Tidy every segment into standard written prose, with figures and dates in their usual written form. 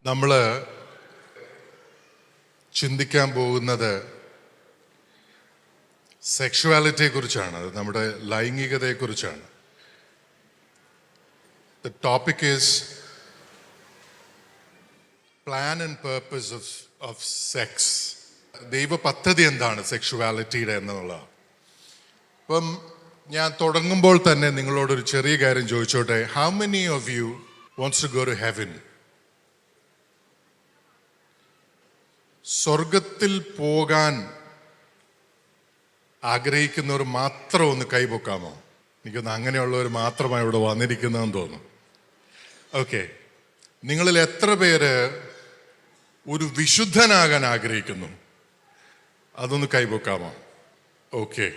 നമ്മൾ ചിന്തിക്കാൻ പോകുന്നത് സെക്ഷുവാലിറ്റിയെ കുറിച്ചാണ്, നമ്മുടെ ലൈംഗികതയെക്കുറിച്ചാണ്. The topic is plan and purpose of sex. ദൈവ പദ്ധതി എന്താണ് സെക്ഷുവാലിറ്റിയുടെ എന്നുള്ളത്. അപ്പം ഞാൻ തുടങ്ങുമ്പോൾ തന്നെ നിങ്ങളോടൊരു ചെറിയ കാര്യം ചോദിച്ചോട്ടെ. How many of you wants to go to heaven? സ്വർഗത്തിൽ പോകാൻ ആഗ്രഹിക്കുന്നവർ മാത്രം ഒന്ന് കൈപൊക്കാമോ? എനിക്കൊന്ന് അങ്ങനെയുള്ളവർ മാത്രമാണ് ഇവിടെ വന്നിരിക്കുന്നതെന്ന് തോന്നുന്നു. ഓക്കെ, നിങ്ങളിൽ എത്ര പേര് ഒരു വിശുദ്ധനാകാൻ ആഗ്രഹിക്കുന്നു? അതൊന്ന് കൈപൊക്കാമോ? ഓക്കെ,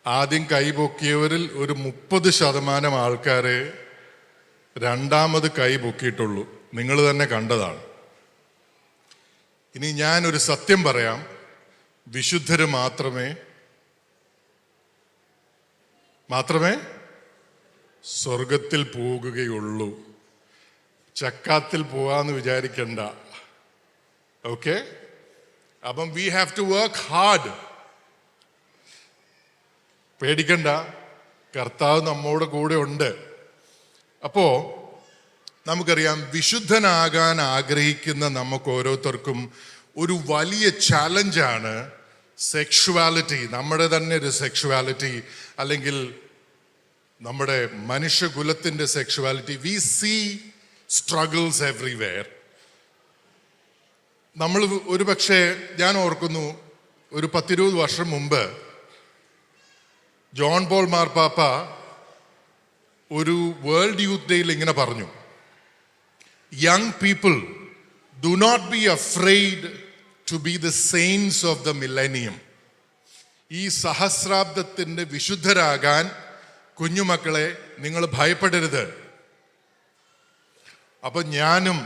ആദ്യം കൈപൊക്കിയവരിൽ ഒരു 30% ആൾക്കാരെ രണ്ടാമത് കൈപൊക്കിയിട്ടുള്ളൂ. നിങ്ങൾ തന്നെ കണ്ടതാണ്. ഇനി ഞാനൊരു സത്യം പറയാം, വിശുദ്ധര് മാത്രമേ സ്വർഗത്തിൽ പോകുകയുള്ളൂ. ചക്കാത്തിൽ പോവാന്ന് വിചാരിക്കണ്ട. ഓക്കെ, അപ്പം we have to work hard. പേടിക്കണ്ട, കർത്താവ് നമ്മോട് കൂടെ ഉണ്ട്. അപ്പോ നമുക്കറിയാം, വിശുദ്ധനാകാൻ ആഗ്രഹിക്കുന്ന നമുക്ക് ഓരോരുത്തർക്കും ഒരു വലിയ ചാലഞ്ചാണ് സെക്ഷുവാലിറ്റി. നമ്മുടെ തന്നെ ഒരു സെക്ഷുവാലിറ്റി, അല്ലെങ്കിൽ നമ്മുടെ മനുഷ്യകുലത്തിൻ്റെ sexuality. We see struggles everywhere. നമ്മൾ ഒരു പക്ഷേ, ഞാൻ ഓർക്കുന്നു, ഒരു 10-20 വർഷം മുമ്പ് ജോൺ പോൾ മാർപ്പാപ്പ ഒരു വേൾഡ് യൂത്ത് ഡേയിൽ ഇങ്ങനെ പറഞ്ഞു, young people, do not be afraid to be the saints of the millennium. ഈ സഹസ്രാബ്ദത്തിൻ്റെ വിശുദ്ധരാകാൻ കുഞ്ഞുമക്കളെ നിങ്ങൾ ഭയപ്പെടരുത്. അപ്പൊ ഞാനും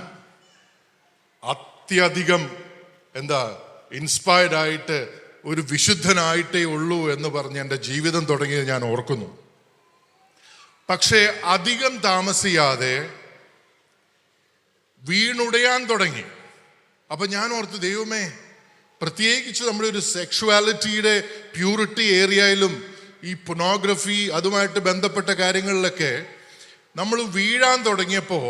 അത്യധികം ഇൻസ്പയർഡ് ആയിട്ട് ഒരു വിശുദ്ധനായിട്ടേ ഉള്ളൂ എന്ന് പറഞ്ഞ് എൻ്റെ ജീവിതം തുടങ്ങിയത് ഞാൻ ഓർക്കുന്നു. പക്ഷേ അധികം താമസിയാതെ വീണുടയാൻ തുടങ്ങി. അപ്പൊ ഞാൻ ഓർത്തു, ദൈവമേ, പ്രത്യേകിച്ച് നമ്മുടെ ഒരു സെക്ഷുവാലിറ്റിയുടെ പ്യൂരിറ്റി ഏരിയയിലും ഈ പൊർണോഗ്രഫി അതുമായിട്ട് ബന്ധപ്പെട്ട കാര്യങ്ങളിലൊക്കെ നമ്മൾ വീഴാൻ തുടങ്ങിയപ്പോൾ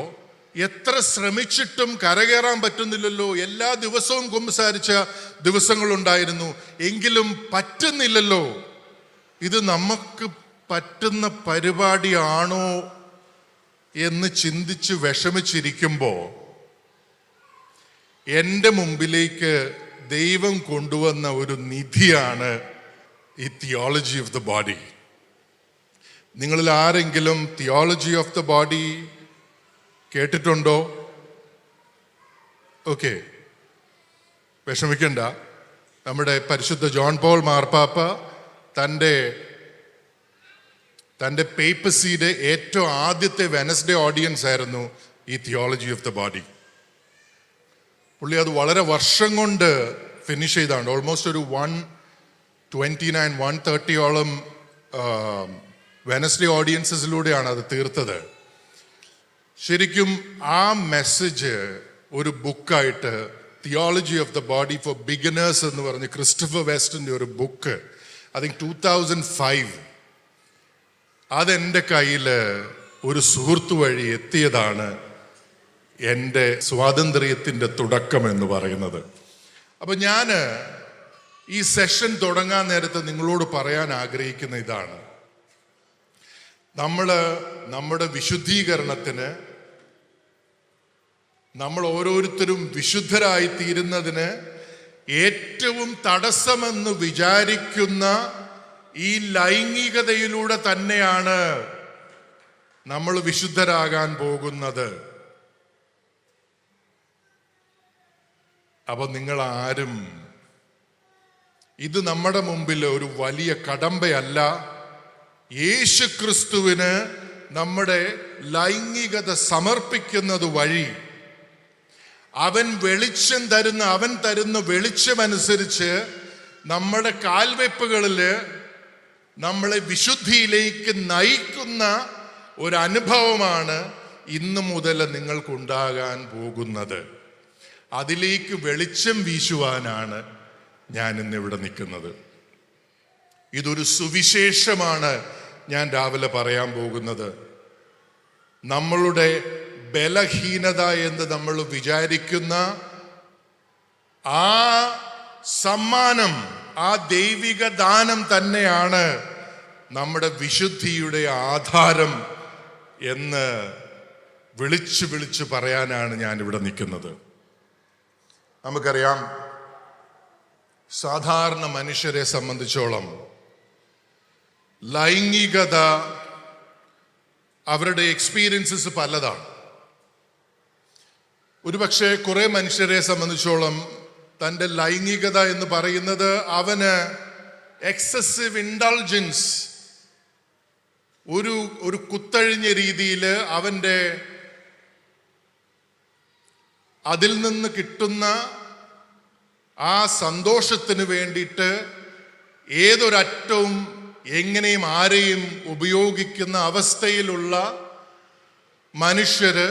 എത്ര ശ്രമിച്ചിട്ടും കരകയറാൻ പറ്റുന്നില്ലല്ലോ. എല്ലാ ദിവസവും കുമ്പസാരിച്ച ദിവസങ്ങളുണ്ടായിരുന്നു, എങ്കിലും പറ്റുന്നില്ലല്ലോ. ഇത് നമുക്ക് പറ്റുന്ന പരിപാടിയാണോ എന്ന് ചിന്തിച്ച് വിഷമിച്ചിരിക്കുമ്പോൾ എൻ്റെ മുമ്പിലേക്ക് ദൈവം കൊണ്ടുവന്ന ഒരു നിധിയാണ് ഈ തിയോളജി ഓഫ് ദ ബോഡി. നിങ്ങളിൽ ആരെങ്കിലും തിയോളജി ഓഫ് ദ ബോഡി കേട്ടിട്ടുണ്ടോ? ഓക്കെ, വിഷമിക്കണ്ട. നമ്മുടെ പരിശുദ്ധ ജോൺ പോൾ മാർപ്പാപ്പ തൻ്റെ പേപ്പസിയുടെ ഏറ്റവും ആദ്യത്തെ വെനസ്ഡേ ഓഡിയൻസ് ആയിരുന്നു ഈ തിയോളജി ഓഫ് ദ ബോഡി. പുള്ളി അത് വളരെ വർഷം കൊണ്ട് ഫിനിഷ് ചെയ്താണ്. ഓൾമോസ്റ്റ് ഒരു 129-130ഓളം വെനസ്ഡേ ഓഡിയൻസസിലൂടെയാണ് അത് തീർത്തത്. ശരിക്കും ആ മെസ്സേജ് ഒരു ബുക്കായിട്ട്, theology of the body for beginners എന്ന് പറഞ്ഞ് ക്രിസ്റ്റഫർ വെസ്റ്റിൻ്റെ ഒരു ബുക്ക്, ഐ തിങ്ക് 2005, അതെൻ്റെ കയ്യിൽ ഒരു സുഹൃത്തു വഴി എത്തിയതാണ് എൻ്റെ സ്വാതന്ത്ര്യത്തിൻ്റെ തുടക്കം എന്ന് പറയുന്നത്. അപ്പൊ ഞാൻ ഈ സെഷൻ തുടങ്ങാൻ നേരത്തെ നിങ്ങളോട് പറയാൻ ആഗ്രഹിക്കുന്ന ഇതാണ്, നമ്മുടെ വിശുദ്ധീകരണത്തിന്, നമ്മൾ ഓരോരുത്തരും വിശുദ്ധരായി തീരുന്നതിന് ഏറ്റവും തടസ്സമെന്ന് വിചാരിക്കുന്ന ഈ ലൈംഗികതയിലൂടെ തന്നെയാണ് നമ്മൾ വിശുദ്ധരാകാൻ പോകുന്നത്. അപ്പൊ നിങ്ങൾ ആരും, ഇത് നമ്മുടെ മുമ്പിൽ ഒരു വലിയ കടമ്പയല്ല. യേശുക്രിസ്തുവിന് നമ്മുടെ ലൈംഗികത സമർപ്പിക്കുന്നത് വഴി അവൻ തരുന്ന വെളിച്ചമനുസരിച്ച് നമ്മുടെ കാൽവെപ്പുകളിൽ നമ്മളെ വിശുദ്ധിയിലേക്ക് നയിക്കുന്ന ഒരു അനുഭവമാണ് ഇന്നു മുതൽ നിങ്ങൾക്കുണ്ടാകാൻ പോകുന്നത്. അതിലേക്ക് വെളിച്ചം വീശുവാനാണ് ഞാൻ ഇന്നിവിടെ നിൽക്കുന്നത്. ഇതൊരു സുവിശേഷമാണ് ഞാൻ രാവിലെ പറയാൻ പോകുന്നത്. നമ്മളുടെ ബലഹീനത എന്ന് നമ്മൾ വിചാരിക്കുന്ന ആ സമ്മാനം, ആ ദൈവിക ദാനം തന്നെയാണ് നമ്മുടെ വിശുദ്ധിയുടെ ആധാരം എന്ന് വിളിച്ചു പറയാനാണ് ഞാനിവിടെ നിൽക്കുന്നത്. നമുക്കറിയാം, സാധാരണ മനുഷ്യരെ സംബന്ധിച്ചോളം ലൈംഗികത അവരുടെ എക്സ്പീരിയൻസസ് പലതാണ്. ഒരുപക്ഷെ കുറെ മനുഷ്യരെ സംബന്ധിച്ചോളം തൻ്റെ ലൈംഗികത എന്ന് പറയുന്നത് അവന് എക്സസീവ് ഇൻഡൾജൻസ്, ഒരു കുത്തഴിഞ്ഞ രീതിയിൽ അവൻ്റെ അതിൽ നിന്ന് കിട്ടുന്ന ആ സന്തോഷത്തിന് വേണ്ടിയിട്ട് ഏതൊരറ്റവും എങ്ങനെയും ആരെയും ഉപയോഗിക്കുന്ന അവസ്ഥയിലുള്ള മനുഷ്യര്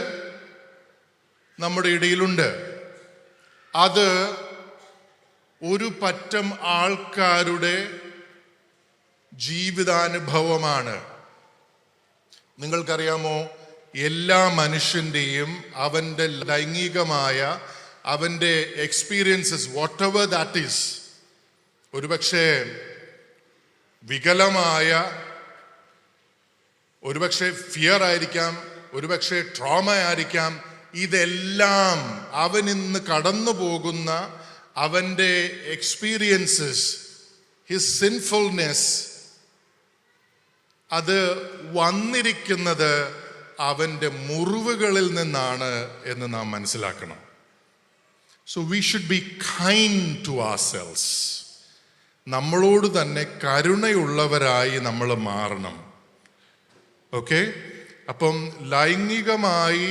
നമ്മുടെ ഇടയിലുണ്ട്. അത് ഒരു പറ്റം ആൾക്കാരുടെ ജീവിതാനുഭവമാണ്. നിങ്ങൾക്കറിയാമോ, എല്ലാ മനുഷ്യൻ്റെയും അവൻ്റെ ലൈംഗികമായ അവൻ്റെ experiences what ever that is, ഒരുപക്ഷെ വികലമായ, ഒരുപക്ഷെ ഫിയർ ആയിരിക്കാം, ഒരുപക്ഷെ ട്രോമ ആയിരിക്കാം, ഇതെല്ലാം അവനിന്ന് കടന്നു പോകുന്ന അവൻ്റെ എക്സ്പീരിയൻസസ്, ഹിസ് സിൻഫുൾനെസ്, അത് വന്നിരിക്കുന്നത് അവൻ്റെ മുറിവുകളിൽ നിന്നാണ് എന്ന് നാം മനസ്സിലാക്കണം. So we should be kind to ourselves. നമ്മളോട് തന്നെ കരുണയുള്ളവരായി നമ്മൾ മാറണം. ഓക്കെ, അപ്പം ലൈംഗികമായി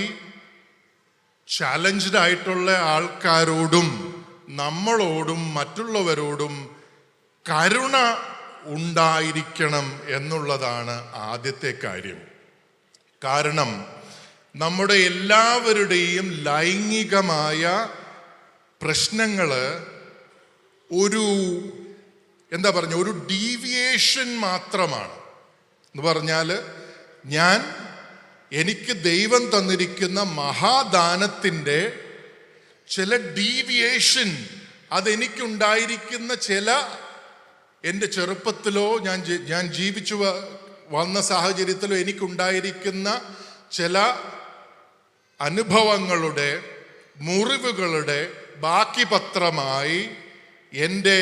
ചാലഞ്ച്ഡ് ആയിട്ടുള്ള ആൾക്കാരോടും നമ്മളോടും മറ്റുള്ളവരോടും കരുണ ഉണ്ടായിരിക്കണം എന്നുള്ളതാണ് ആദ്യത്തെ കാര്യം. കാരണം നമ്മുടെ എല്ലാവരുടെയും ലൈംഗികമായ പ്രശ്നങ്ങൾ ഒരു ഒരു ഡീവിയേഷൻ മാത്രമാണ്. എന്ന് പറഞ്ഞാൽ എനിക്ക് ദൈവം തന്നിരിക്കുന്ന മഹാദാനത്തിൻ്റെ ചില ഡീവിയേഷൻ, അതെനിക്കുണ്ടായിരിക്കുന്ന ചില, എൻ്റെ ചെറുപ്പത്തിലോ ഞാൻ ജീവിച്ചു വന്ന സാഹചര്യത്തിലോ എനിക്കുണ്ടായിരിക്കുന്ന ചില അനുഭവങ്ങളുടെ, മുറിവുകളുടെ ബാക്കി പത്രമായി എൻ്റെ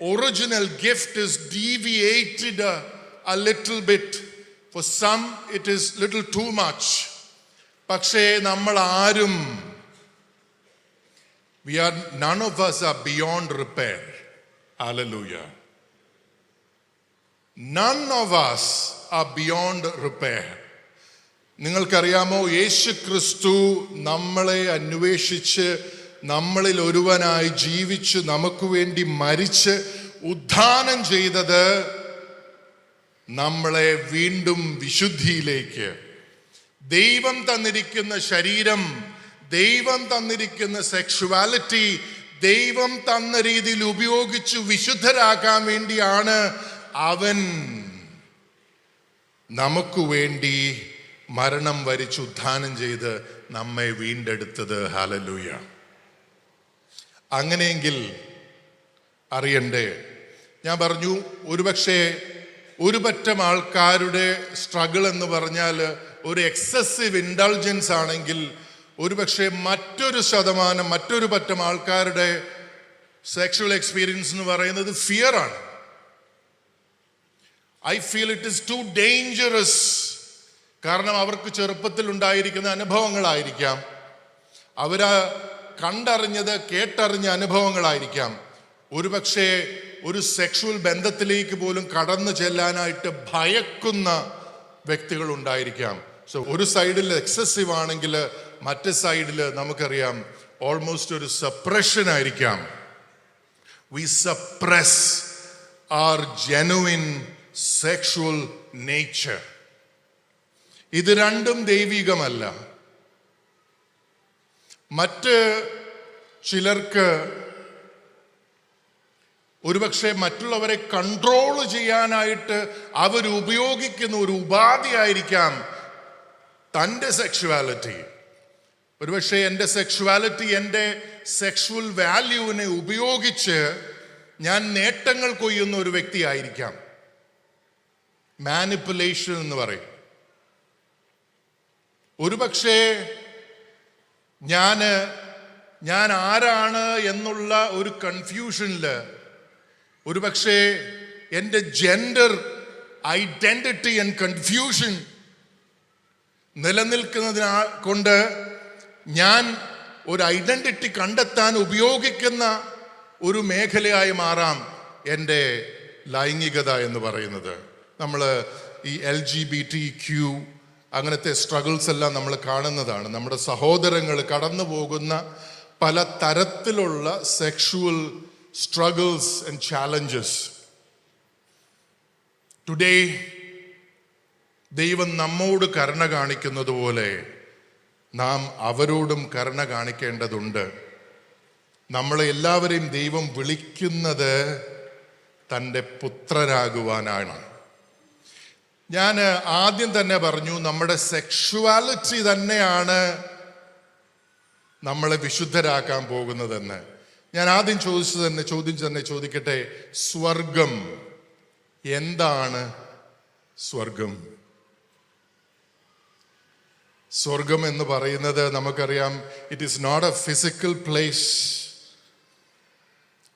original gift is deviated a little bit. For some it is little too much. പക്ഷേ നമ്മൾ ആരും, none of us are beyond repair. Hallelujah. None of us are beyond repair. നിങ്ങൾക്കറിയാമോ, യേശു ക്രിസ്തു നമ്മളെ അന്വേഷിച്ച് നമ്മളിൽ ഒരുവനായി ജീവിച്ച് നമുക്ക് വേണ്ടി മരിച്ച് ഉദ്ധാനം ചെയ്തത് നമ്മളെ വീണ്ടും വിശുദ്ധിയിലേക്ക്, ദൈവം തന്നിരിക്കുന്ന ശരീരം, ദൈവം തന്നിരിക്കുന്ന സെക്ഷുവാലിറ്റി ദൈവം തന്ന രീതിയിൽ ഉപയോഗിച്ച് വിശുദ്ധരാക്കാൻ വേണ്ടിയാണ് അവൻ നമുക്ക് വേണ്ടി മരണം വരിച്ച് ഉദ്ധാനം ചെയ്ത് നമ്മെ വീണ്ടെടുത്തത്. ഹല്ലേലൂയ. അങ്ങനെയെങ്കിൽ അറിയണ്ടേ, ഞാൻ പറഞ്ഞു, ഒരുപക്ഷെ ഒരു പറ്റം ആൾക്കാരുടെ സ്ട്രഗിൾ എന്ന് പറഞ്ഞാൽ ഒരു എക്സസീവ് ഇൻഡൾജൻസ് ആണെങ്കിൽ, ഒരുപക്ഷെ മറ്റൊരു പറ്റം ആൾക്കാരുടെ സെക്ഷുവൽ എക്സ്പീരിയൻസ് എന്ന് പറയുന്നത് ഫിയർ ആണ്. I feel it is to dangerous. കാരണം അവർക്ക് ചെറുപ്പത്തിൽ ഉണ്ടായിരിക്കുന്ന അനുഭവങ്ങളായിരിക്കാം, അവര് കണ്ടറിഞ്ഞത് കേട്ടറിഞ്ഞ അനുഭവങ്ങളായിരിക്കാം. ഒരുപക്ഷെ ഒരു സെക്ഷുവൽ ബന്ധത്തിലേക്ക് പോലും കടന്നു ചെല്ലാനായിട്ട് ഭയക്കുന്ന വ്യക്തികൾ ഉണ്ടായിരിക്കാം. സോ ഒരു സൈഡിൽ എക്സസീവ് ആണെങ്കിൽ മറ്റേ സൈഡിൽ നമുക്കറിയാം ഓൾമോസ്റ്റ് ഒരു സപ്രഷൻ ആയിരിക്കാം. We suppress our genuine sexual nature. ഇത് രണ്ടും ദൈവികമല്ല. മറ്റ് ചിലർക്ക് ഒരുപക്ഷെ മറ്റുള്ളവരെ കൺട്രോൾ ചെയ്യാനായിട്ട് അവരുപയോഗിക്കുന്ന ഒരു ഉപാധിയായിരിക്കാം തൻ്റെ സെക്ഷുവാലിറ്റി. ഒരുപക്ഷെ എൻ്റെ സെക്ഷുവാലിറ്റി എൻ്റെ സെക്ഷുവൽ വാല്യൂവിനെ ഉപയോഗിച്ച് ഞാൻ നേട്ടങ്ങൾ കൊയ്യുന്ന ഒരു വ്യക്തിയായിരിക്കാം. മാനിപ്പുലേഷൻ എന്ന് പറയും. ഒരുപക്ഷെ ഞാൻ ആരാണ് എന്നുള്ള ഒരു കൺഫ്യൂഷനിൽ ഒരുപക്ഷെ എൻ്റെ ജെൻഡർ ഐഡന്റിറ്റി ആൻഡ് കൺഫ്യൂഷൻ നിലനിൽക്കുന്നതിനാ കൊണ്ട് ഞാൻ ഒരു ഐഡന്റിറ്റി കണ്ടെത്താൻ ഉപയോഗിക്കുന്ന ഒരു മേഖലയായി മാറാം എൻ്റെ ലൈംഗികത എന്ന് പറയുന്നത്. നമ്മൾ ഈ LGBTQ അങ്ങനത്തെ സ്ട്രഗിൾസ് എല്ലാം നമ്മൾ കാണുന്നതാണ്. നമ്മുടെ സഹോദരങ്ങൾ കടന്നു പോകുന്ന പല തരത്തിലുള്ള sexual struggles and challenges. Today ദൈവം നമ്മോട് കരുണ കാണിക്കുന്നത് പോലെ നാം അവരോടും കരുണ കാണിക്കേണ്ടതുണ്ട്. നമ്മളെ എല്ലാവരെയും ദൈവം വിളിക്കുന്നത് തൻ്റെ പുത്രരാകുവാനാണ്. ഞാൻ ആദ്യം തന്നെ പറഞ്ഞു, നമ്മുടെ സെക്ഷുവാലിറ്റി തന്നെയാണ് നമ്മളെ വിശുദ്ധരാക്കാൻ പോകുന്നതെന്ന്. ഞാൻ ആദ്യം ചോദിക്കട്ടെ, സ്വർഗം എന്താണ്? സ്വർഗം സ്വർഗം എന്ന് പറയുന്നത് നമുക്കറിയാം, it is not a physical place.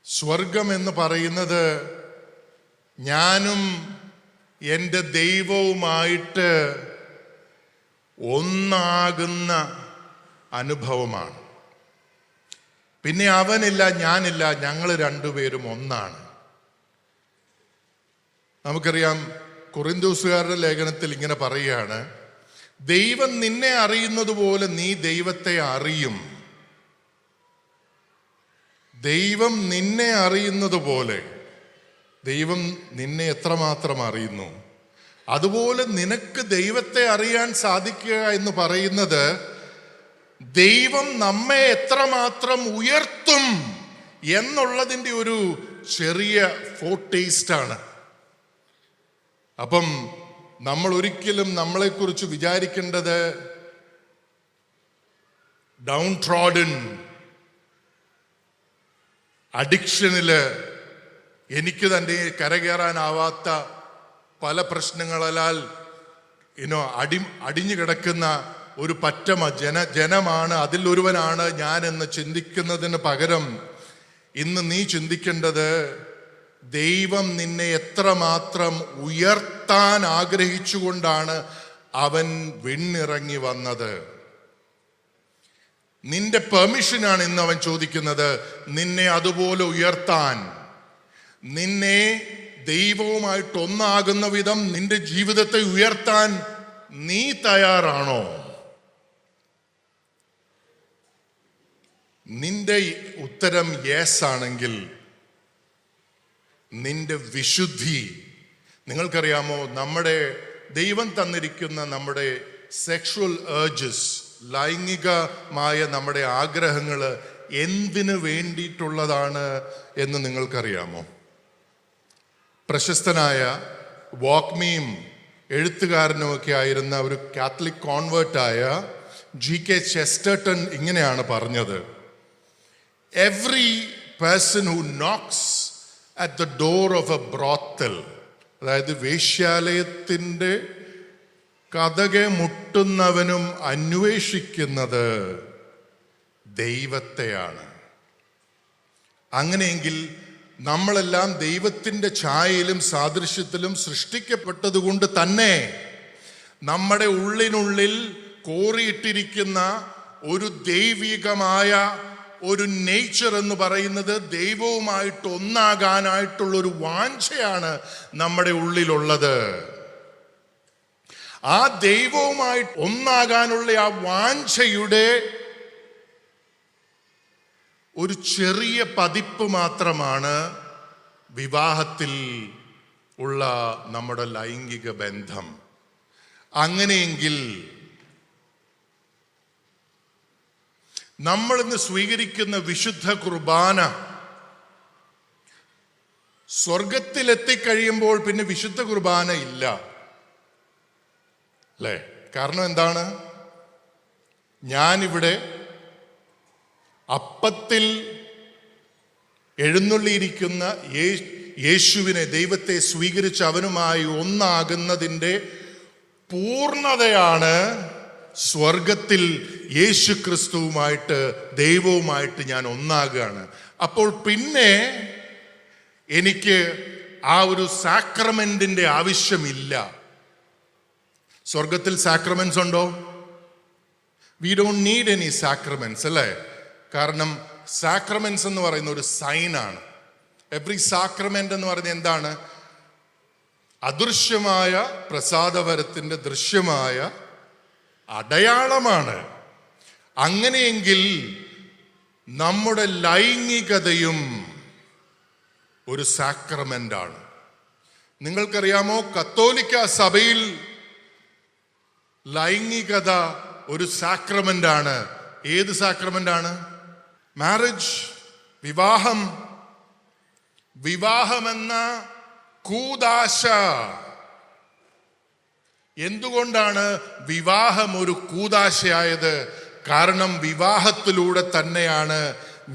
സ്വർഗം എന്ന് പറയുന്നത് ഞാനും എൻ്റെ ദൈവവുമായിട്ട് ഒന്നാകുന്ന അനുഭവമാണ്. പിന്നെ അവനില്ല, ഞാനില്ല, ഞങ്ങൾ രണ്ടുപേരും ഒന്നാണ്. നമുക്കറിയാം, കൊറിന്തോസുകാരുടെ ലേഖനത്തിൽ ഇങ്ങനെ പറയുകയാണ്, ദൈവം നിന്നെ അറിയുന്നത് പോലെ നീ ദൈവത്തെ അറിയും. ദൈവം നിന്നെ അറിയുന്നത് പോലെ ദൈവം നിന്നെ എത്രമാത്രം അറിയുന്നു, അതുപോലെ നിനക്ക് ദൈവത്തെ അറിയാൻ സാധിക്കുക എന്ന് പറയുന്നത് ദൈവം നമ്മെ എത്രമാത്രം ഉയർത്തും എന്നുള്ളതിൻ്റെ ഒരു ചെറിയ ഫോർടേസ്റ്റാണ്. അപ്പം നമ്മൾ ഒരിക്കലും നമ്മളെക്കുറിച്ച് വിചാരിക്കേണ്ടത് ഡൗൺ ട്രോഡൻ, അഡിക്ഷനില് എനിക്ക് തന്നെ കരകയറാനാവാത്ത പല പ്രശ്നങ്ങളാൽ അടിഞ്ഞു കിടക്കുന്ന ഒരു പറ്റമ ജനമാണ്, അതിൽ ഒരുവനാണ് ഞാനെന്ന് ചിന്തിക്കുന്നതിന് പകരം ഇന്ന് നീ ചിന്തിക്കേണ്ടത് ദൈവം നിന്നെ എത്രമാത്രം ഉയർത്താൻ ആഗ്രഹിച്ചുകൊണ്ടാണ് അവൻ വിണ്ണിറങ്ങി വന്നത്. നിന്റെ പെർമിഷനാണ് ഇന്ന് അവൻ ചോദിക്കുന്നത്, നിന്നെ അതുപോലെ ഉയർത്താൻ. നിന്നെ ദൈവവുമായിട്ട് ഒന്നാകുന്ന വിധം നിന്റെ ജീവിതത്തെ ഉയർത്താൻ നീ തയ്യാറാണോ? നിന്റെ ഉത്തരം യെസ് ആണെങ്കിൽ നിന്റെ വിശുദ്ധി, നിങ്ങൾക്കറിയാമോ, നമ്മുടെ ദൈവം തന്നിരിക്കുന്ന നമ്മുടെ സെക്ഷുവൽ ഏർജസ്, ലൈംഗികമായ നമ്മുടെ ആഗ്രഹങ്ങൾ എന്തിനു വേണ്ടിയിട്ടുള്ളതാണ് എന്ന് നിങ്ങൾക്കറിയാമോ? പ്രശസ്തനായ വാക്മീം എഴുത്തുകാരനുമൊക്കെ ആയിരുന്ന ഒരു കാത്തലിക് കോൺവേർട്ടായ G.K. ചെസ്റ്റർട്ടൺ ഇങ്ങനെയാണ് പറഞ്ഞത്, every person who Knox at the door of A brothel, അതായത് വേശ്യാലയത്തിൻ്റെ കതകെ മുട്ടുന്നവനും അന്വേഷിക്കുന്നത് ദൈവത്തെയാണ്. അങ്ങനെയെങ്കിൽ നമ്മളെല്ലാം ദൈവത്തിൻ്റെ ഛായയിലും സാദൃശ്യത്തിലും സൃഷ്ടിക്കപ്പെട്ടതുകൊണ്ട് തന്നെ നമ്മുടെ ഉള്ളിനുള്ളിൽ കോറിയിട്ടിരിക്കുന്ന ഒരു ദൈവികമായ ഒരു നേച്ചർ എന്ന് പറയുന്നത് ദൈവവുമായിട്ട് ഒന്നാകാനായിട്ടുള്ളൊരു വാഞ്ചയാണ് നമ്മുടെ ഉള്ളിലുള്ളത്. ആ ദൈവവുമായിട്ട് ഒന്നാകാനുള്ള ആ വാഞ്ചയുടെ ഒരു ചെറിയ പതിപ്പ് മാത്രമാണ് വിവാഹത്തിൽ ഉള്ള നമ്മുടെ ലൈംഗിക ബന്ധം. അങ്ങനെയെങ്കിൽ നമ്മൾ ഇന്ന് സ്വീകരിക്കുന്ന വിശുദ്ധ കുർബാന സ്വർഗത്തിലെത്തിക്കഴിയുമ്പോൾ പിന്നെ വിശുദ്ധ കുർബാന ഇല്ല, അല്ലേ? കാരണം എന്താണ്? ഞാനിവിടെ അപ്പത്തിൽ എഴുന്നള്ളിയിരിക്കുന്ന യേശുവിനെ, ദൈവത്തെ സ്വീകരിച്ച് അവനുമായി ഒന്നാകുന്നതിൻ്റെ പൂർണ്ണതയാണ് സ്വർഗത്തിൽ യേശു ക്രിസ്തുവുമായിട്ട്, ദൈവവുമായിട്ട് ഞാൻ ഒന്നാകുകയാണ്. അപ്പോൾ പിന്നെ എനിക്ക് ആ ഒരു സാക്രമെന്റിന്റെ ആവശ്യമില്ല. സ്വർഗത്തിൽ സാക്രമെന്റ്സ് ഉണ്ടോ? We don't need any sacraments, അല്ലേ? കാരണം സാക്രമെന്റ്സ് എന്ന് പറയുന്ന ഒരു സൈനാണ്. എവറി സാക്രമെന്റ് എന്ന് പറയുന്നത് എന്താണ്? അദൃശ്യമായ പ്രസാദവരത്തിന്റെ ദൃശ്യമായ അടയാളമാണ്. അങ്ങനെയെങ്കിൽ നമ്മുടെ ലൈംഗികതയും ഒരു സാക്രമെന്റ് ആണ്. നിങ്ങൾക്കറിയാമോ, കത്തോലിക്ക സഭയിൽ ലൈംഗികത ഒരു സാക്രമെന്റ് ആണ്. ഏത് സാക്രമെന്റ് ആണ്? മാരേജ്, വിവാഹം. വിവാഹമെന്ന കൂദാശ. എന്തുകൊണ്ടാണ് വിവാഹം ഒരു കൂദാശയായത്? കാരണം വിവാഹത്തിലൂടെ തന്നെയാണ്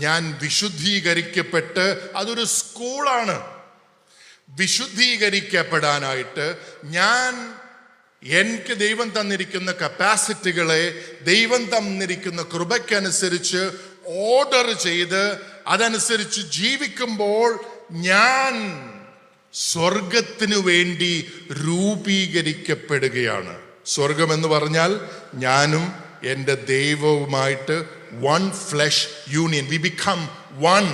ഞാൻ വിശുദ്ധീകരിക്കപ്പെട്ട്, അതൊരു സ്കൂളാണ്. വിശുദ്ധീകരിക്കപ്പെടാനായിട്ട് ഞാൻ എനിക്ക് ദൈവം തന്നിരിക്കുന്ന കപ്പാസിറ്റികളെ, ദൈവം തന്നിരിക്കുന്ന കൃപയ്ക്കനുസരിച്ച് ഓർഡർ ചെയ്ത് അതനുസരിച്ച് ജീവിക്കുമ്പോൾ ഞാൻ സ്വർഗത്തിനു വേണ്ടി രൂപീകരിക്കപ്പെടുകയാണ്. സ്വർഗം എന്ന് പറഞ്ഞാൽ ഞാനും എൻ്റെ ദൈവവുമായിട്ട് one flesh union. We become one.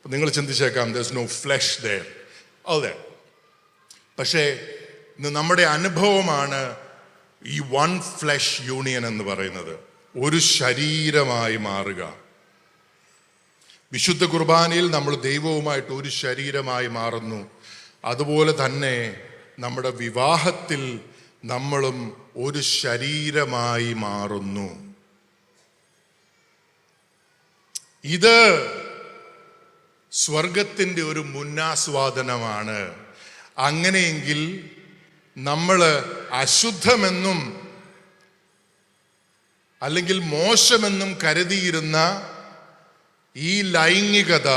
നിങ്ങൾ ചിന്തിച്ചേക്കാം, there's no flesh there. അതെ, പക്ഷേ ഇന്ന് നമ്മുടെ അനുഭവമാണ് ഈ വൺ ഫ്ലെഷ് യൂണിയൻ എന്ന് പറയുന്നത്. ഒരു ശരീരമായി മാറുക. വിശുദ്ധ കുർബാനയിൽ നമ്മൾ ദൈവവുമായിട്ട് ഒരു ശരീരമായി മാറുന്നു. അതുപോലെ തന്നെ നമ്മുടെ വിവാഹത്തിൽ നമ്മളും ഒരു ശരീരമായി മാറുന്നു. ഇത് സ്വർഗത്തിൻ്റെ ഒരു മുന്നാസ്വാദനമാണ്. അങ്ങനെയെങ്കിൽ നമ്മൾ അശുദ്ധമെന്നും അല്ലെങ്കിൽ മോശമെന്നും കരുതിയിരുന്ന ഈ ലൈംഗികത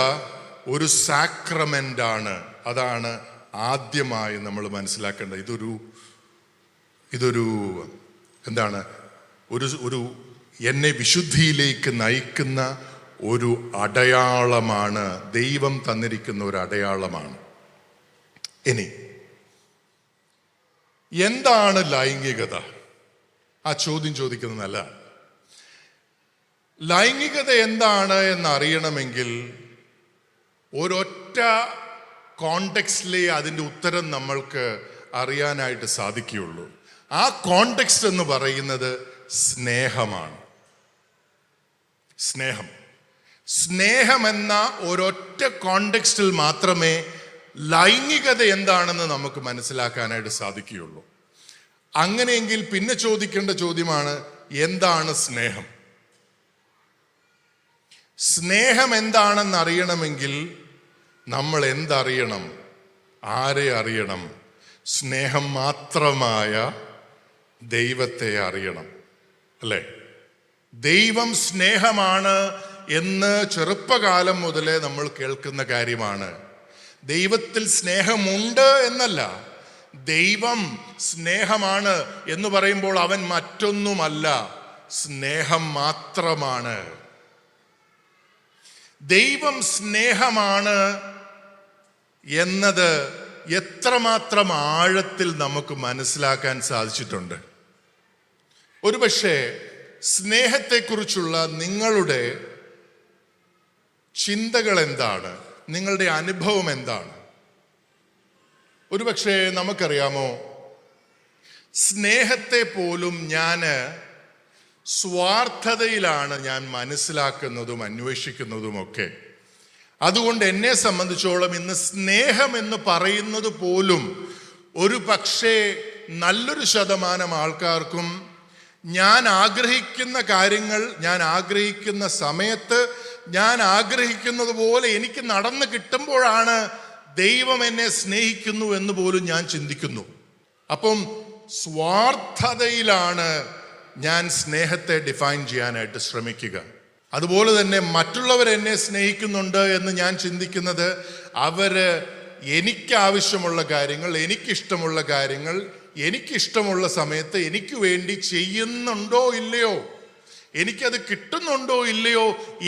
ഒരു സാക്രമെന്റാണ്. അതാണ് ആദ്യമായി നമ്മൾ മനസ്സിലാക്കേണ്ടത്. ഇതൊരു എന്താണ്? ഒരു എന്നെ വിശുദ്ധിയിലേക്ക് നയിക്കുന്ന ഒരു അടയാളമാണ്. ദൈവം തന്നിരിക്കുന്ന ഒരു അടയാളമാണ്. ഇനി എന്താണ് ലൈംഗികത? ആ ചോദ്യം ചോദിക്കുന്നത് നല്ലതാണ്. ലൈംഗികത എന്താണ് എന്നറിയണമെങ്കിൽ ഒരൊറ്റ കോണ്ടെക്സ്റ്റിലേ അതിൻ്റെ ഉത്തരം നമ്മൾക്ക് അറിയാനായിട്ട് സാധിക്കുകയുള്ളൂ. ആ കോണ്ടെക്സ്റ്റ് എന്ന് പറയുന്നത് സ്നേഹമാണ്. സ്നേഹമെന്ന ഒരൊറ്റ കോണ്ടെക്സ്റ്റിൽ മാത്രമേ ലൈംഗികത എന്താണെന്ന് നമുക്ക് മനസ്സിലാക്കാനായിട്ട് സാധിക്കുകയുള്ളൂ. അങ്ങനെയെങ്കിൽ പിന്നെ ചോദിക്കേണ്ട ചോദ്യമാണ്, എന്താണ് സ്നേഹം? സ്നേഹം എന്താണെന്ന് അറിയണമെങ്കിൽ നമ്മൾ എന്തറിയണം? ആരെ അറിയണം? സ്നേഹം മാത്രമായ ദൈവത്തെ അറിയണം, അല്ലേ? ദൈവം സ്നേഹമാണ് എന്ന് ചെറുപ്പകാലം മുതലേ നമ്മൾ കേൾക്കുന്ന കാര്യമാണ്. ദൈവത്തിൽ സ്നേഹമുണ്ട് എന്നല്ല, ദൈവം സ്നേഹമാണ് എന്ന് പറയുമ്പോൾ അവൻ മറ്റൊന്നുമല്ല, സ്നേഹം മാത്രമാണ്. ദൈവം സ്നേഹമാണ് എന്നത് എത്രമാത്രം ആഴത്തിൽ നമുക്ക് മനസ്സിലാക്കാൻ സാധിച്ചിട്ടുണ്ട്. ഒരുപക്ഷെ സ്നേഹത്തെക്കുറിച്ചുള്ള നിങ്ങളുടെ ചിന്തകൾ എന്താണ്? നിങ്ങളുടെ അനുഭവം എന്താണ്? ഒരുപക്ഷെ നമുക്കറിയാമോ, സ്നേഹത്തെ പോലും ഞാൻ സ്വാർത്ഥതയിലാണ് ഞാൻ മനസ്സിലാക്കുന്നതും അന്വേഷിക്കുന്നതുമൊക്കെ. അതുകൊണ്ട് എന്നെ സംബന്ധിച്ചോളം ഇന്ന് സ്നേഹം എന്ന് പറയുന്നത് പോലും ഒരു പക്ഷേ നല്ലൊരു ശതമാനം ആൾക്കാർക്കും ഞാൻ ആഗ്രഹിക്കുന്ന കാര്യങ്ങൾ ഞാൻ ആഗ്രഹിക്കുന്ന സമയത്ത് ഞാൻ ആഗ്രഹിക്കുന്നത് പോലെ എനിക്ക് നടന്ന് കിട്ടുമ്പോഴാണ് ദൈവം എന്നെ സ്നേഹിക്കുന്നു എന്ന് പോലും ഞാൻ ചിന്തിക്കുന്നു. അപ്പം സ്വാർത്ഥതയിലാണ് ഞാൻ സ്നേഹത്തെ ഡിഫൈൻ ചെയ്യാനായിട്ട് ശ്രമിക്കുക. അതുപോലെ തന്നെ മറ്റുള്ളവർ എന്നെ സ്നേഹിക്കുന്നുണ്ട് എന്ന് ഞാൻ ചിന്തിക്കുന്നത് അവര് എനിക്കാവശ്യമുള്ള കാര്യങ്ങൾ, എനിക്കിഷ്ടമുള്ള കാര്യങ്ങൾ, എനിക്കിഷ്ടമുള്ള സമയത്ത് എനിക്ക് വേണ്ടി ചെയ്യുന്നുണ്ടോ ഇല്ലയോ, എനിക്കത് കിട്ടുന്നുണ്ടോ ഇല്ലയോ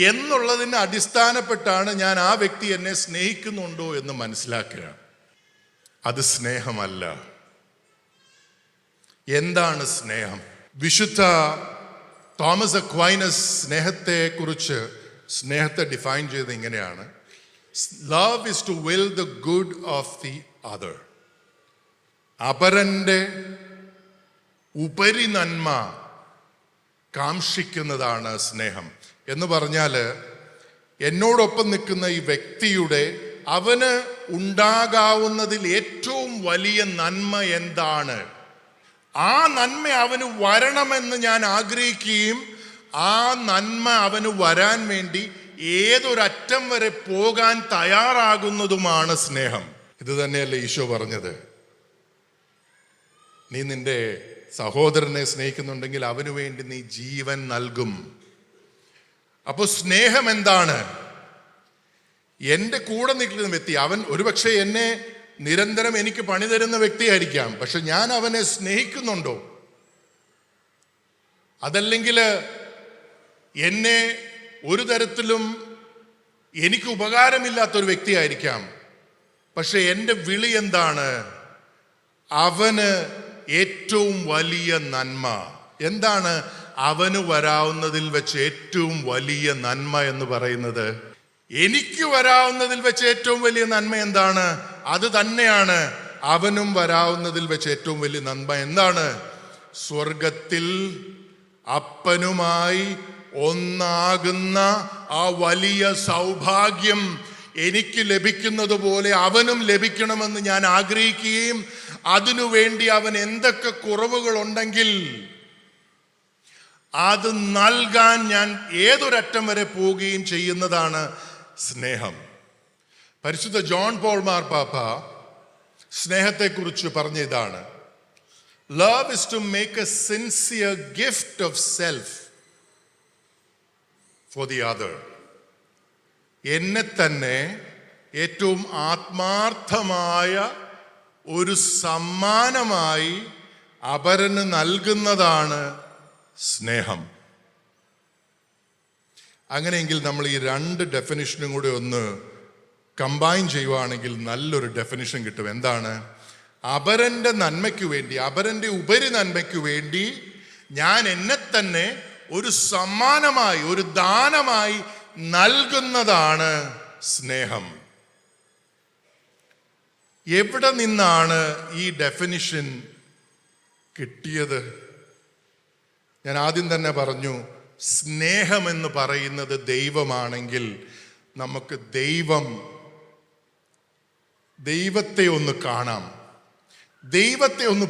എന്നുള്ളതിന് അടിസ്ഥാനപ്പെട്ടാണ് ഞാൻ ആ വ്യക്തി എന്നെ സ്നേഹിക്കുന്നുണ്ടോ എന്ന് മനസ്സിലാക്കുക. അത് സ്നേഹമല്ല. എന്താണ് സ്നേഹം? വിശുദ്ധ തോമസ് അക്വൈനസ് സ്നേഹത്തെ ഡിഫൈൻ ചെയ്ത് ഇങ്ങനെയാണ്: love is to will the good of the other. അപരന്റെ ഉപരി നന്മ കാംക്ഷിക്കുന്നതാണ് സ്നേഹം. എന്ന് പറഞ്ഞാൽ എന്നോടൊപ്പം നിൽക്കുന്ന ഈ വ്യക്തിയുടെ അവന് ഉണ്ടാകാവുന്നതിൽ ഏറ്റവും വലിയ നന്മ എന്താണ്, ആ നന്മ അവന് വരണമെന്ന് ഞാൻ ആഗ്രഹിക്കുകയും ആ നന്മ അവന് വരാൻ വേണ്ടി ഏതൊരറ്റം വരെ പോകാൻ തയ്യാറാകുന്നതുമാണ് സ്നേഹം. ഇത് തന്നെയല്ലേ ഈശോ പറഞ്ഞത്? നീ നിന്റെ സഹോദരനെ സ്നേഹിക്കുന്നുണ്ടെങ്കിൽ അവന് വേണ്ടി നീ ജീവൻ നൽകും. അപ്പോൾ സ്നേഹം എന്താണ്? എൻ്റെ കൂടെ നിൽക്കുന്ന വ്യക്തി, അവൻ ഒരുപക്ഷെ എന്നെ നിരന്തരം എനിക്ക് പണി തരുന്ന വ്യക്തിയായിരിക്കാം, പക്ഷെ ഞാൻ അവനെ സ്നേഹിക്കുന്നുണ്ടോ? അതല്ലെങ്കിൽ എന്നെ ഒരു തരത്തിലും എനിക്ക് ഉപകാരമില്ലാത്തൊരു വ്യക്തിയായിരിക്കാം, പക്ഷെ എൻ്റെ വിളി എന്താണ്? അവന് ഏറ്റവും വലിയ നന്മ എന്താണ്? അവന് വരാവുന്നതിൽ വെച്ച് ഏറ്റവും വലിയ നന്മ എന്ന് പറയുന്നത്, എനിക്ക് വരാവുന്നതിൽ വെച്ച് ഏറ്റവും വലിയ നന്മ എന്താണ്? അത് തന്നെയാണ് അവനും വരാവുന്നതിൽ വെച്ച് ഏറ്റവും വലിയ നന്മ. എന്താണ്? സ്വർഗത്തിൽ അപ്പനുമായി ഒന്നാകുന്ന ആ വലിയ സൗഭാഗ്യം എനിക്ക് ലഭിക്കുന്നത് പോലെ അവനും ലഭിക്കണമെന്ന് ഞാൻ ആഗ്രഹിക്കുകയും അതിനുവേണ്ടി അവൻ എന്തൊക്കെ കുറവുകളുണ്ടെങ്കിൽ അത് നൽകാൻ ഞാൻ ഏതൊരറ്റം വരെ പോവുകയും ചെയ്യുന്നതാണ് സ്നേഹം. പരിശുദ്ധ ജോൺ പോൾ മാർപ്പാപ്പ സ്നേഹത്തെക്കുറിച്ച് പറഞ്ഞ ഇതാണ്: love is to make a sincere gift of self for the other. എന്നെ തന്നെ ഏറ്റവും ആത്മാർത്ഥമായ ഒരു സമ്മാനമായി അപരന് നൽകുന്നതാണ് സ്നേഹം. അങ്ങനെയെങ്കിൽ നമ്മൾ ഈ രണ്ട് ഡെഫിനിഷനും കൂടെ ഒന്ന് കമ്പൈൻ ചെയ്യുവാണെങ്കിൽ നല്ലൊരു ഡെഫിനിഷൻ കിട്ടും. എന്താണ്? അപരന്റെ നന്മയ്ക്ക് വേണ്ടി, അപരന്റെ ഉപരി നന്മയ്ക്ക് വേണ്ടി ഞാൻ എന്നെ തന്നെ ഒരു സമ്മാനമായി, ഒരു ദാനമായി നൽകുന്നതാണ് സ്നേഹം. എവിടെ നിന്നാണ് ഈ ഡെഫിനിഷൻ കിട്ടിയത്? ഞാൻ ആദ്യം തന്നെ പറഞ്ഞു, സ്നേഹമെന്ന് പറയുന്നത് ദൈവമാണെങ്കിൽ നമുക്ക് ദൈവത്തെ ഒന്ന് കാണാം, ദൈവത്തെ ഒന്ന്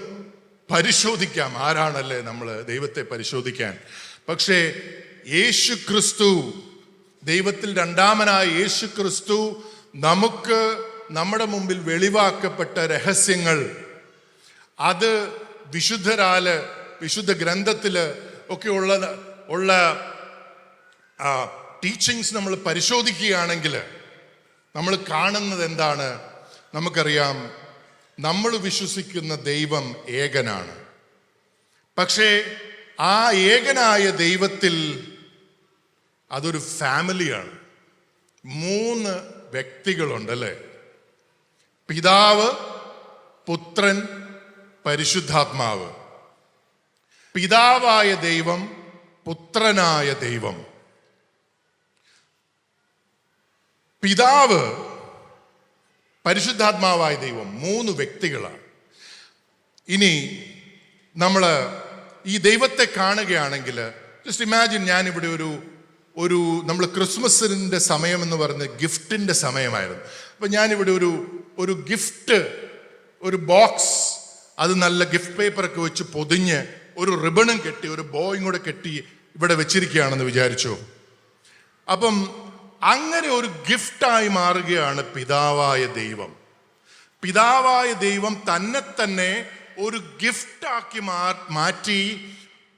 പരിശോധിക്കാം. ആരാണല്ലേ നമ്മൾ ദൈവത്തെ പരിശോധിക്കാൻ? പക്ഷേ യേശു ക്രിസ്തു, ദൈവത്തിൽ രണ്ടാമനായ യേശു ക്രിസ്തു നമുക്ക് നമ്മുടെ മുമ്പിൽ വെളിവാക്കപ്പെട്ട രഹസ്യങ്ങൾ, അത് വിശുദ്ധ ഗ്രന്ഥത്തില് ഒക്കെ ഉള്ള ടീച്ചിങ്സ് നമ്മൾ പരിശോധിക്കുകയാണെങ്കിൽ നമ്മൾ കാണുന്നത് എന്താണ്? നമുക്കറിയാം, നമ്മൾ വിശ്വസിക്കുന്ന ദൈവം ഏകനാണ്. പക്ഷേ ആ ഏകനായ ദൈവത്തിൽ അതൊരു ഫാമിലിയാണ്. 3 വ്യക്തികളുണ്ട് അല്ലേ? പിതാവ്, പുത്രൻ, പരിശുദ്ധാത്മാവ്. പിതാവായ ദൈവം, പുത്രനായ ദൈവം. പിതാവ്, പരിശുദ്ധാത്മാവായ ദൈവം, 3 വ്യക്തികളാണ്. ഇനി നമ്മൾ ഈ ദൈവത്തെ കാണുകയാണെങ്കിൽ ജസ്റ്റ് ഇമാജിൻ, ഞാനിവിടെ ഒരു നമ്മൾ ക്രിസ്മസിൻ്റെ സമയം എന്ന് പറയുന്നത് ഗിഫ്റ്റിൻ്റെ സമയമായിരുന്നു. അപ്പം ഞാനിവിടെ ഒരു ഗിഫ്റ്റ്, ഒരു ബോക്സ് അത് നല്ല ഗിഫ്റ്റ് പേപ്പറൊക്കെ വെച്ച് പൊതിഞ്ഞ് ഒരു റിബണും കെട്ടി ഒരു ബോയും കൂടെ കെട്ടി ഇവിടെ വെച്ചിരിക്കുകയാണെന്ന് വിചാരിച്ചു. അപ്പം അങ്ങനെ ഒരു ഗിഫ്റ്റായി മാറുകയാണ് പിതാവായ ദൈവം. പിതാവായ ദൈവം തന്നെ ഒരു ഗിഫ്റ്റാക്കി മാറ്റി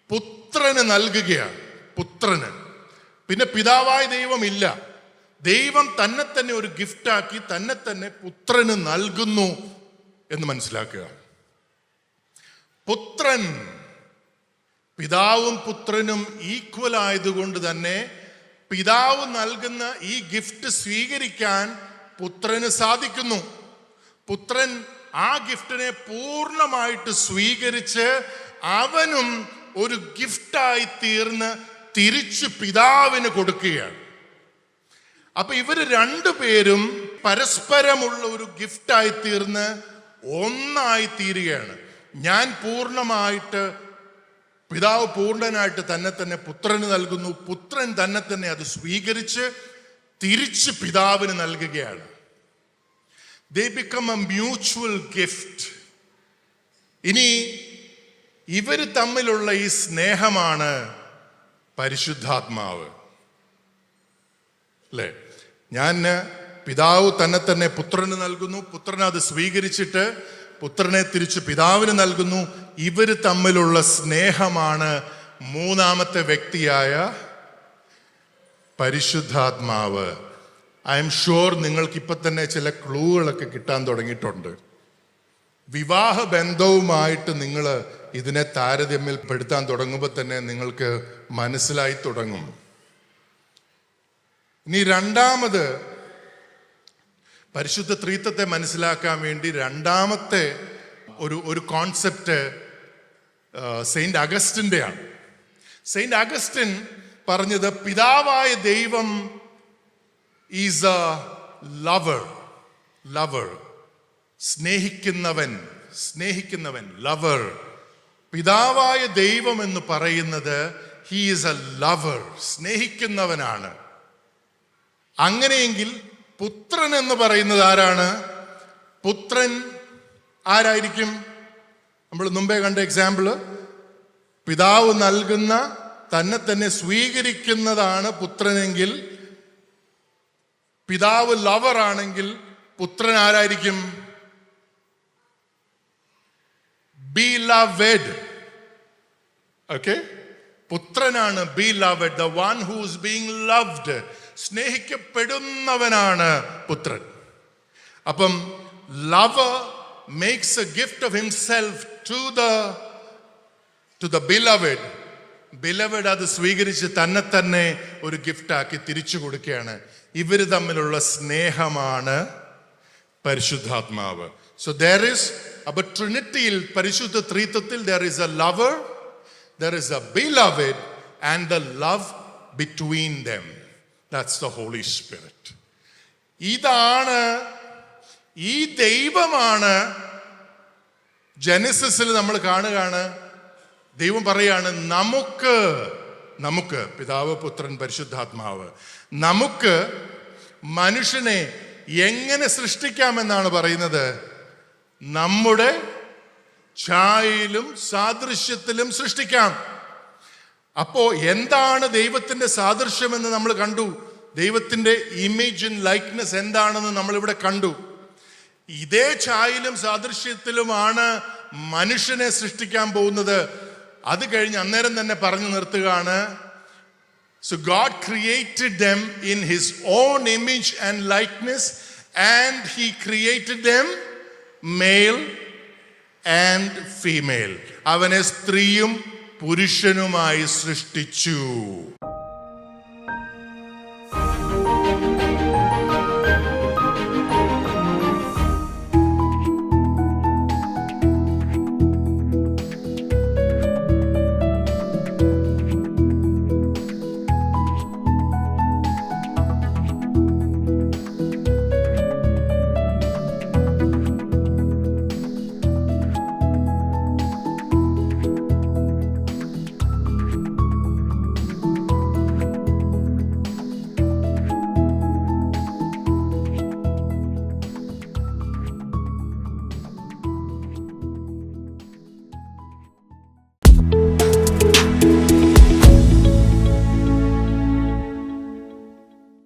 പുത്രന് നൽകുകയാണ്. പുത്രന് പിന്നെ പിതാവായ ദൈവം ഇല്ല. ദൈവം തന്നെ ഒരു ഗിഫ്റ്റാക്കി തന്നെ പുത്രന് നൽകുന്നു എന്ന് മനസ്സിലാക്കുക. പുത്രൻ പിതാവും പുത്രനും ഈക്വൽ ആയതുകൊണ്ട് തന്നെ പിതാവ് നൽകുന്ന ഈ ഗിഫ്റ്റ് സ്വീകരിക്കാൻ പുത്രന് സാധിക്കുന്നു. പുത്രൻ ആ ഗിഫ്റ്റിനെ പൂർണ്ണമായിട്ട് സ്വീകരിച്ച് അവനും ഒരു ഗിഫ്റ്റായി തീർന്ന് തിരിച്ച് പിതാവിന് കൊടുക്കുകയാണ്. അപ്പൊ ഇവര് രണ്ടുപേരും പരസ്പരമുള്ള ഒരു ഗിഫ്റ്റായി തീർന്ന് ഒന്നായി തീരുകയാണ്. ഞാൻ പൂർണ്ണമായിട്ട്, പിതാവ് പൂർണ്ണനായിട്ട് തന്നെ പുത്രന് നൽകുന്നു. പുത്രൻ തന്നെ അത് സ്വീകരിച്ച് തിരിച്ച് പിതാവിന് നൽകുകയാണ്. They become a mutual gift. ഇനി ഇവര് തമ്മിലുള്ള ഈ സ്നേഹമാണ് പരിശുദ്ധാത്മാവ്. അല്ലേ? ഞാൻ പിതാവ് തന്നെ പുത്രന് നൽകുന്നു, പുത്രൻ അത് സ്വീകരിച്ചിട്ട് പുത്രനെ തിരിച്ച് പിതാവിന് നൽകുന്നു. ഇവര് തമ്മിലുള്ള സ്നേഹമാണ് മൂന്നാമത്തെ വ്യക്തിയായ പരിശുദ്ധാത്മാവ്. ഐ എം ഷുവർ നിങ്ങൾക്ക് ഇപ്പൊ തന്നെ ചില ക്ലൂകളൊക്കെ കിട്ടാൻ തുടങ്ങിയിട്ടുണ്ട്. വിവാഹ ബന്ധവുമായിട്ട് നിങ്ങൾ ഇതിനെ താരതമ്യപ്പെടുത്താൻ തുടങ്ങുമ്പോൾ തന്നെ നിങ്ങൾക്ക് മനസ്സിലായി തുടങ്ങും. ഇനി രണ്ടാമത് പരിശുദ്ധ ത്രിത്വത്തെ മനസ്സിലാക്കാൻ വേണ്ടി രണ്ടാമത്തെ ഒരു കോൺസെപ്റ്റ് സെയിന്റ് അഗസ്റ്റിൻ്റെ ആണ്. സെയിന്റ് അഗസ്റ്റിൻ പറഞ്ഞത് പിതാവായ ദൈവം ഈസ് എ ലവർ, സ്നേഹിക്കുന്നവൻ, ലവർ. പിതാവായ ദൈവം എന്ന് പറയുന്നത് ഹി ഈസ് എ ലവർ, സ്നേഹിക്കുന്നവനാണ്. അങ്ങനെയെങ്കിൽ പുത്രൻ എന്ന് പറയുന്നത് ആരാണ്? പുത്രൻ ആരായിരിക്കും? നമ്മൾ മുമ്പേ കണ്ട എക്സാമ്പിള്, പിതാവ് നൽകുന്ന തന്നെ സ്വീകരിക്കുന്നതാണ് പുത്രനെങ്കിൽ, പിതാവ് ലവർ ആണെങ്കിൽ പുത്രൻ ആരായിരിക്കും? beloved. ഓക്കെ, പുത്രനാണ് beloved, the one who is being loved. സ്നേഹിക്കപ്പെടുന്നവനാണ് പുത്രൻ. അപ്പം lover makes a gift of himself to the beloved. beloved അത് സ്വീകരിച്ച് തന്നെ ഒരു ഗിഫ്റ്റാക്കി തിരിച്ചു കൊടുക്കുകയാണ്. ഇവര് തമ്മിലുള്ള സ്നേഹമാണ് പരിശുദ്ധാത്മാവ്. So there is, അപ്പൊ ട്രിനിറ്റിയിൽ, പരിശുദ്ധ ത്രിത്വത്തിൽ there is a lover, there is a beloved and the love between them. That's the Holy Spirit. ഇതാണ്, ഈ ദൈവമാണ്. ജനസിസിൽ നമ്മൾ കാണുകയാണ്, ദൈവം പറയാണ് നമുക്ക് പിതാവ് പുത്രൻ പരിശുദ്ധാത്മാവ്, നമുക്ക് മനുഷ്യനെ എങ്ങനെ സൃഷ്ടിക്കാമെന്നാണ് പറയുന്നത്? നമ്മുടെ ഛായയിലും സാദൃശ്യത്തിലും സൃഷ്ടിക്കാം. അപ്പോ എന്താണ് ദൈവത്തിന്റെ സാദൃശ്യമെന്ന് നമ്മൾ കണ്ടു. ദൈവത്തിന്റെ ഇമേജ് ആൻഡ് ലൈക്ക്നെസ് എന്താണെന്ന് നമ്മളിവിടെ കണ്ടു. ഇതേ ഛായയിലും സാദൃശ്യത്തിലുമാണ് മനുഷ്യനെ സൃഷ്ടിക്കാൻ പോകുന്നത്. അത് കഴിഞ്ഞ് അന്നേരം തന്നെ പറഞ്ഞു നിർത്തുകയാണ്, so God created them in his own image and likeness and he created them male and female. അവനെ സ്ത്രീയും പുരുഷനുമായി സൃഷ്ടിച്ചു.